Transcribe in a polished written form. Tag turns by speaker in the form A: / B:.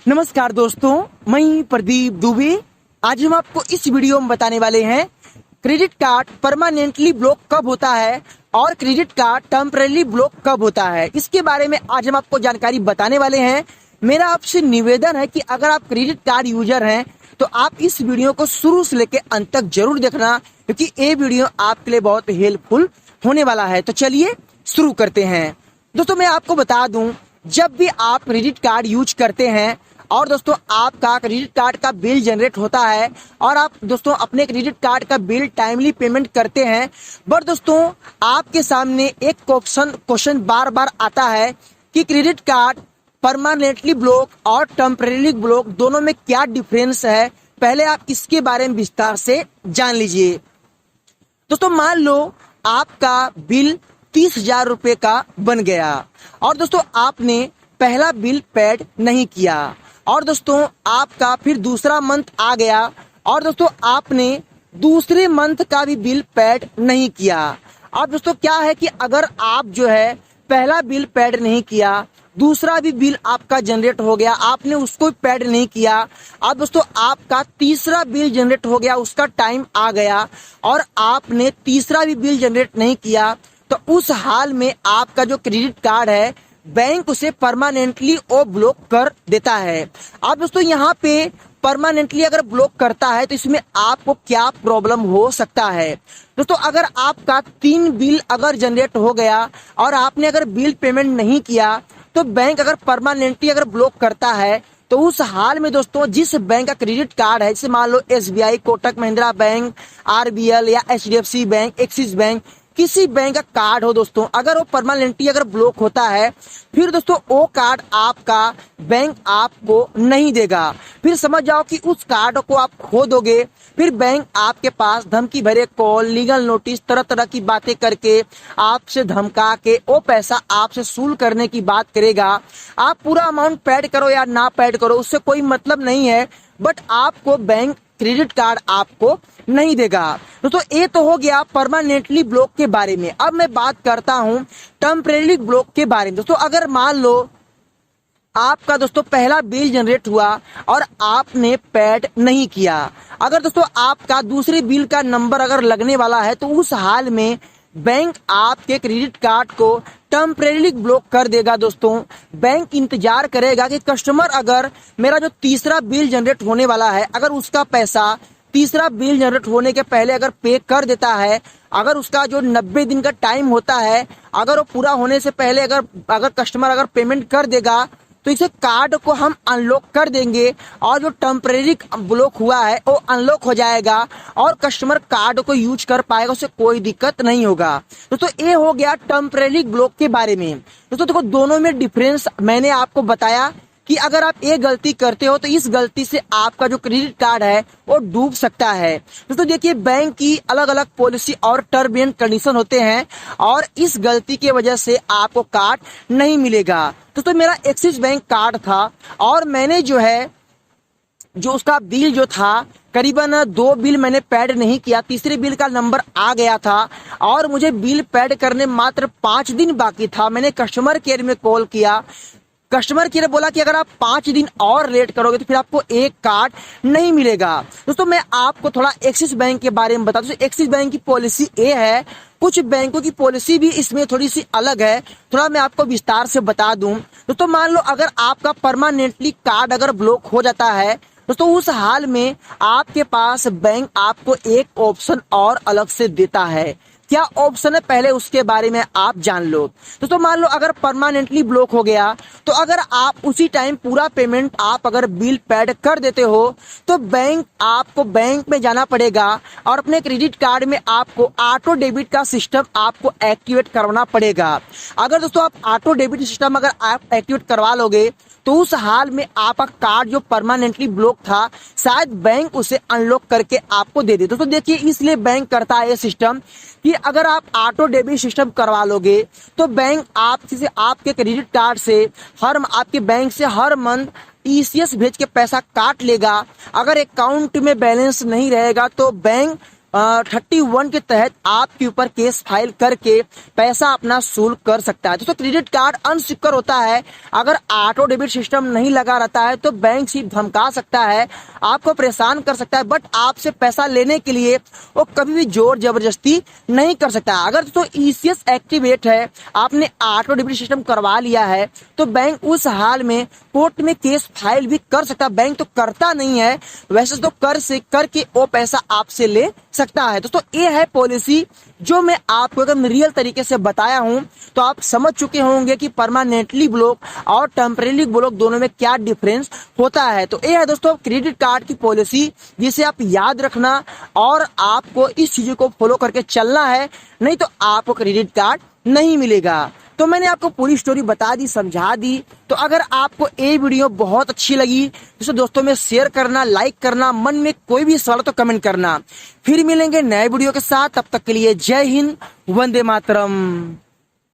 A: नमस्कार दोस्तों, मैं प्रदीप दुबे। आज हम आपको इस वीडियो में बताने वाले हैं क्रेडिट कार्ड परमानेंटली ब्लॉक कब होता है और क्रेडिट कार्ड टेम्परेरी ब्लॉक कब होता है। इसके बारे में आज हम आपको जानकारी बताने वाले हैं। मेरा आपसे निवेदन है कि अगर आप क्रेडिट कार्ड यूजर हैं तो आप इस वीडियो को शुरू से लेकर अंत तक जरूर देखना, क्योंकि ये वीडियो आपके लिए बहुत हेल्पफुल होने वाला है। तो चलिए शुरू करते हैं। दोस्तों मैं आपको बता दूं, जब भी आप क्रेडिट कार्ड यूज करते हैं और दोस्तों आपका क्रेडिट कार्ड का बिल जनरेट होता है और आप दोस्तों अपने क्रेडिट कार्ड का बिल टाइमली पेमेंट करते हैं, बट दोस्तों आपके सामने एक क्वेश्चन बार बार आता है कि क्रेडिट कार्ड परमानेंटली ब्लॉक और टेम्परेरी ब्लॉक दोनों में क्या डिफरेंस है। पहले आप इसके बारे में विस्तार से जान लीजिए। दोस्तों मान लो आपका बिल 30,000 रुपए का बन गया और दोस्तों आपने पहला बिल पेड नहीं किया और दोस्तों आपका फिर दूसरा मंथ आ गया और दोस्तों आपने दूसरे मंथ का भी बिल पेड नहीं किया। अब दोस्तों क्या है कि अगर आप जो है पहला बिल पेड नहीं किया, दूसरा भी बिल आपका जनरेट हो गया, आपने उसको पेड नहीं किया, अब दोस्तों आपका तीसरा बिल जनरेट हो गया, उसका टाइम आ गया और आपने तीसरा भी बिल जनरेट नहीं किया, तो उस हाल में आपका जो क्रेडिट कार्ड है बैंक उसे परमानेंटली वो ब्लॉक कर देता है। अब दोस्तों यहाँ पे परमानेंटली अगर ब्लॉक करता है तो इसमें आपको क्या प्रॉब्लम हो सकता है। दोस्तों अगर आपका 3 बिल अगर जनरेट हो गया और आपने अगर बिल पेमेंट नहीं किया तो बैंक अगर परमानेंटली अगर ब्लॉक करता है तो उस हाल में दोस्तों जिस बैंक का क्रेडिट कार्ड है, जैसे मान लो SBI, Kotak Mahindra bank, RBL या HDFC बैंक, एक्सिस बैंक, किसी बैंक का कार्ड हो दोस्तों, अगर वो परमानेंटली अगर ब्लॉक होता है फिर दोस्तों वो कार्ड आपका बैंक आपको नहीं देगा। फिर समझ जाओ कि उस कार्ड को आप खो दोगे। फिर बैंक आपके पास धमकी भरे कॉल, लीगल नोटिस, तरह तरह की बातें करके आपसे धमका के वो पैसा आपसे वसूल करने की बात करेगा। आप पूरा अमाउंट पेड करो या ना पेड करो उससे कोई मतलब नहीं है, बट आपको बैंक क्रेडिट कार्ड आपको नहीं देगा। दोस्तों ये तो हो गया परमानेंटली ब्लॉक के बारे में। अब मैं बात करता हूं टेम्परेरी ब्लॉक के बारे में। दोस्तों अगर मान लो आपका दोस्तों पहला बिल जनरेट हुआ और आपने पेड नहीं किया, अगर दोस्तों आपका दूसरे बिल का नंबर अगर लगने वाला है तो उस हाल में बैंक आपके क्रेडिट कार्ड को टेम्परेरी ब्लॉक कर देगा। दोस्तों बैंक इंतजार करेगा कि कस्टमर अगर मेरा जो तीसरा बिल जनरेट होने वाला है अगर उसका पैसा तीसरा बिल जनरेट होने के पहले अगर पे कर देता है, अगर उसका जो 90 दिन का टाइम होता है अगर वो पूरा होने से पहले अगर कस्टमर अगर पेमेंट कर देगा तो इसे कार्ड को हम अनलॉक कर देंगे और जो टेम्परेरी ब्लॉक हुआ है वो अनलॉक हो जाएगा और कस्टमर कार्ड को यूज कर पाएगा, उसे कोई दिक्कत नहीं होगा। दोस्तों ये हो गया टेम्परेरी ब्लॉक के बारे में। दोस्तों देखो दोनों में डिफरेंस मैंने आपको बताया कि अगर आप ये गलती करते हो तो इस गलती से आपका जो क्रेडिट कार्ड है वो डूब सकता है। दोस्तों देखिए बैंक की अलग अलग पॉलिसी और टर्म एंड कंडीशन होते हैं और इस गलती की वजह से आपको कार्ड नहीं मिलेगा। दोस्तों मेरा एक्सिस बैंक कार्ड था और मैंने जो है जो उसका बिल जो था करीबन 2 बिल मैंने पेड नहीं किया, तीसरे बिल का नंबर आ गया था और मुझे बिल पेड करने मात्र 5 दिन बाकी था। मैंने कस्टमर केयर में कॉल किया, कस्टमर केयर बोला कि अगर आप 5 दिन और लेट करोगे तो फिर आपको एक कार्ड नहीं मिलेगा। दोस्तों मैं आपको थोड़ा एक्सिस बैंक के बारे में बता दूं। एक्सिस बैंक की पॉलिसी ये है, कुछ बैंकों की पॉलिसी भी इसमें थोड़ी सी अलग है, थोड़ा मैं आपको विस्तार से बता दूं। दोस्तों मान लो अगर आपका परमानेंटली कार्ड अगर ब्लॉक हो जाता है दोस्तों उस हाल में आपके पास बैंक आपको एक ऑप्शन और अलग से देता है। क्या ऑप्शन है पहले उसके बारे में आप जान लो। दोस्तों मान लो अगर परमानेंटली ब्लॉक हो गया तो अगर आप उसी टाइम पूरा पेमेंट आप अगर बिल पेड कर देते हो तो आपको बैंक में जाना पड़ेगा और अपने क्रेडिट कार्ड में आपको ऑटो डेबिट का सिस्टम आपको एक्टिवेट करवाना पड़ेगा। अगर दोस्तों आप ऑटो डेबिट सिस्टम अगर आप एक्टिवेट करवा लोगे तो उस हाल में आपका कार्ड जो परमानेंटली ब्लॉक था शायद बैंक उसे अनलॉक करके आपको दे दे। दोस्तों देखिए इसलिए बैंक करता है ये सिस्टम कि अगर आप ऑटो डेबिट सिस्टम करवा लोगे तो बैंक आपके क्रेडिट कार्ड से आपके बैंक से हर मंथ ECS भेज के पैसा काट लेगा। अगर अकाउंट में बैलेंस नहीं रहेगा तो बैंक 31 के तहत आपके ऊपर केस फाइल करके पैसा अपना वसूल कर सकता है। दोस्तों क्रेडिट कार्ड अनसिक्योर होता है। अगर ऑटो डेबिट सिस्टम नहीं लगा रहता है तो बैंक सिर्फ धमका सकता है, आपको परेशान कर सकता है, बट आपसे पैसा लेने के लिए वो कभी भी जोर जबरदस्ती नहीं कर सकता। अगर दोस्तों ईसीएस एक्टिवेट है, आपने ऑटो डेबिट सिस्टम करवा लिया है, तो बैंक उस हाल में कोर्ट में केस फाइल भी कर सकता है। बैंक तो करता नहीं है, वैसे तो कर से करके वो पैसा आपसे ले सकता है। दोस्तों ये है पॉलिसी जो मैं आपको अगर मैं रियल तरीके से बताया हूं तो आप समझ चुके होंगे कि परमानेंटली ब्लॉक और टेम्परेरी ब्लॉक दोनों में क्या डिफरेंस होता है। तो ये है दोस्तों क्रेडिट कार्ड की पॉलिसी, जिसे आप याद रखना और आपको इस चीजों को फॉलो करके चलना है, नहीं तो आपको क्रेडिट कार्ड नहीं मिलेगा। तो मैंने आपको पूरी स्टोरी बता दी, समझा दी। तो अगर आपको ये वीडियो बहुत अच्छी लगी तो दोस्तों में शेयर करना, लाइक करना, मन में कोई भी सवाल तो कमेंट करना। फिर मिलेंगे नए वीडियो के साथ, तब तक के लिए जय हिंद, वंदे मातरम।